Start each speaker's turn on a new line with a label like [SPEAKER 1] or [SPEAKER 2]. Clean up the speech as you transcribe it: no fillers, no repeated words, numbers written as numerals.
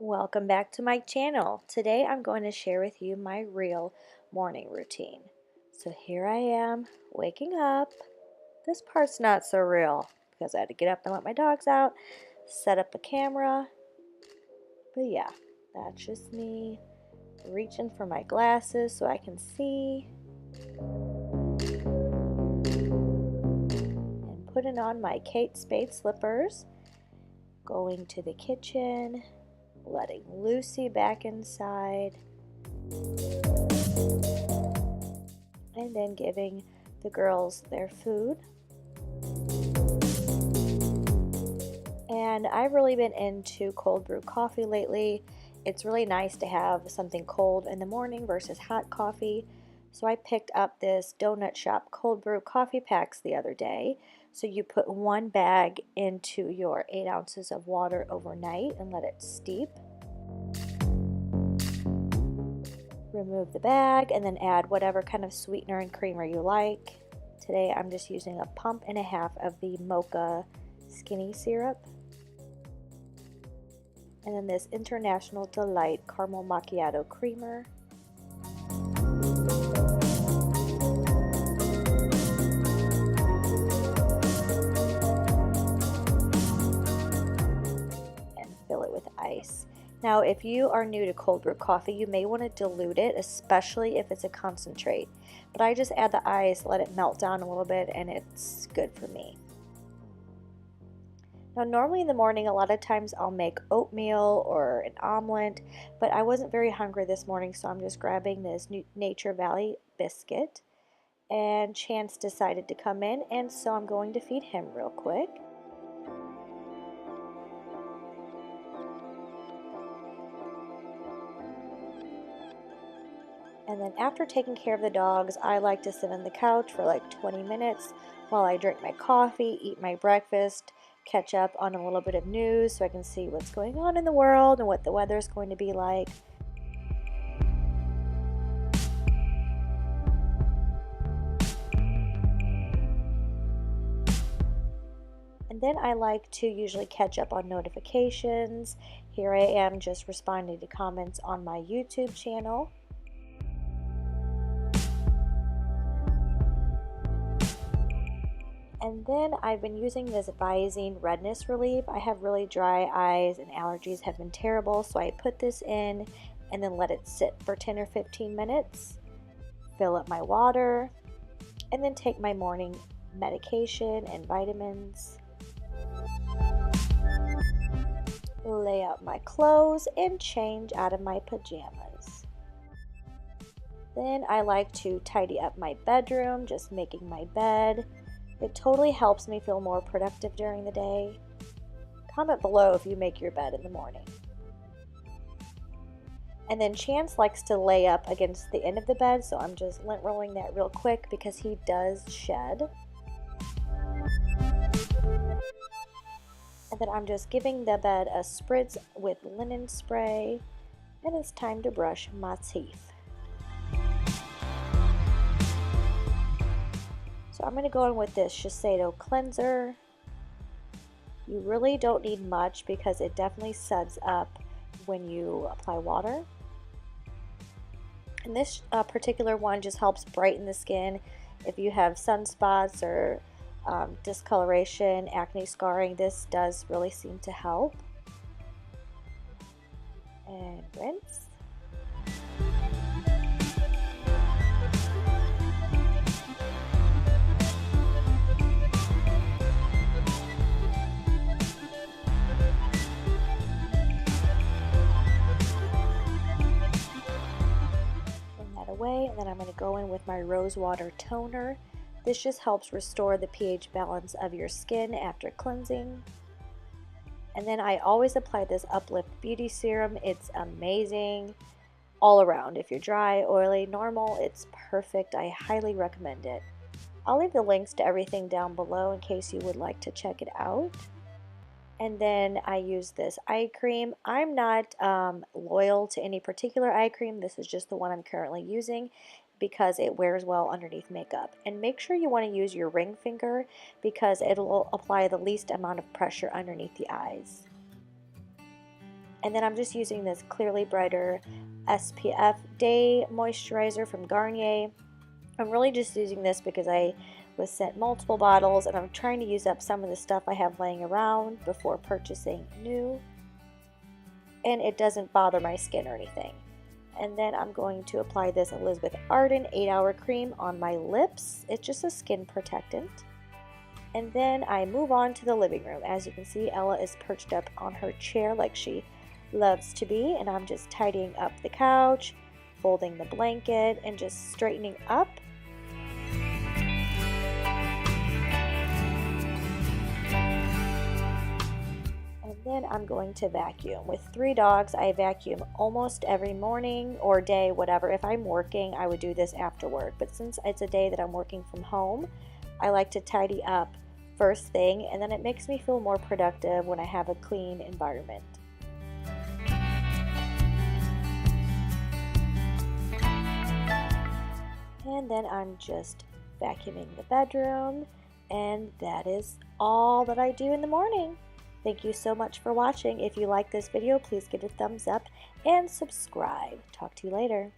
[SPEAKER 1] Welcome back to my channel. Today I'm going to share with you my real morning routine. So here I am waking up. This part's not so real because I had to get up and let my dogs out, set up a camera. But yeah, that's just me reaching for my glasses so I can see and putting on my Kate Spade slippers, going to the kitchen, letting Lucy back inside, and then giving the girls their food. And I've really been into cold brew coffee lately. It's really nice to have something cold in the morning versus hot coffee. So I picked up this Donut Shop cold brew coffee packs the other day. So you put one bag into your 8 ounces of water overnight and let it steep. Remove the bag and then add whatever kind of sweetener and creamer you like. Today I'm just using a pump and a half of the Mocha Skinny Syrup. And then this International Delight Caramel Macchiato Creamer. And fill it with ice. Now, if you are new to cold brew coffee, you may want to dilute it, especially if it's a concentrate. But I just add the ice, let it melt down a little bit, and it's good for me. Now, normally in the morning, a lot of times I'll make oatmeal or an omelet, but I wasn't very hungry this morning, so I'm just grabbing this Nature Valley biscuit. And Chance decided to come in, and so I'm going to feed him real quick. And then after taking care of the dogs, I like to sit on the couch for like 20 minutes while I drink my coffee, eat my breakfast, catch up on a little bit of news so I can see what's going on in the world and what the weather is going to be like. And then I like to usually catch up on notifications. Here I am just responding to comments on my YouTube channel. And then I've been using this Visine Redness Relief. I have really dry eyes and allergies have been terrible, so I put this in and then let it sit for 10 or 15 minutes. Fill up my water, and then take my morning medication and vitamins. Lay out my clothes and change out of my pajamas. Then I like to tidy up my bedroom, just making my bed. It totally helps me feel more productive during the day. Comment below if you make your bed in the morning. And then Chance likes to lay up against the end of the bed, so I'm just lint rolling that real quick because he does shed. And then I'm just giving the bed a spritz with linen spray, and it's time to brush my teeth. So I'm going to go in with this Shiseido cleanser. You really don't need much because it definitely suds up when you apply water. And this particular one just helps brighten the skin. If you have sunspots or discoloration, acne scarring, this does really seem to help. And rinse. Away, and then I'm going to go in with my rose water toner. This just helps restore the pH balance of your skin after cleansing. And then I always apply this Uplift Beauty Serum. It's amazing all around. If you're dry, oily, normal, it's perfect. I highly recommend it. I'll leave the links to everything down below in case you would like to check it out. And then I use this eye cream. I'm not loyal to any particular eye cream. This is just the one I'm currently using because it wears well underneath makeup. And make sure you want to use your ring finger because it'll apply the least amount of pressure underneath the eyes. And then I'm just using this Clearly Brighter SPF Day Moisturizer from Garnier. I'm really just using this because I was sent multiple bottles and I'm trying to use up some of the stuff I have laying around before purchasing new. And it doesn't bother my skin or anything. And then I'm going to apply this Elizabeth Arden 8-Hour Cream on my lips. It's just a skin protectant. And then I move on to the living room. As you can see, Ella is perched up on her chair like she loves to be, and I'm just tidying up the couch, folding the blanket, and just straightening up. And then I'm going to vacuum. With 3 dogs, I vacuum almost every morning or day, whatever. If I'm working, I would do this after work, but since it's a day that I'm working from home, I like to tidy up first thing, and then it makes me feel more productive when I have a clean environment. And then I'm just vacuuming the bedroom, and that is all that I do in the morning. Thank you so much for watching. If you like this video, please give it a thumbs up and subscribe. Talk to you later.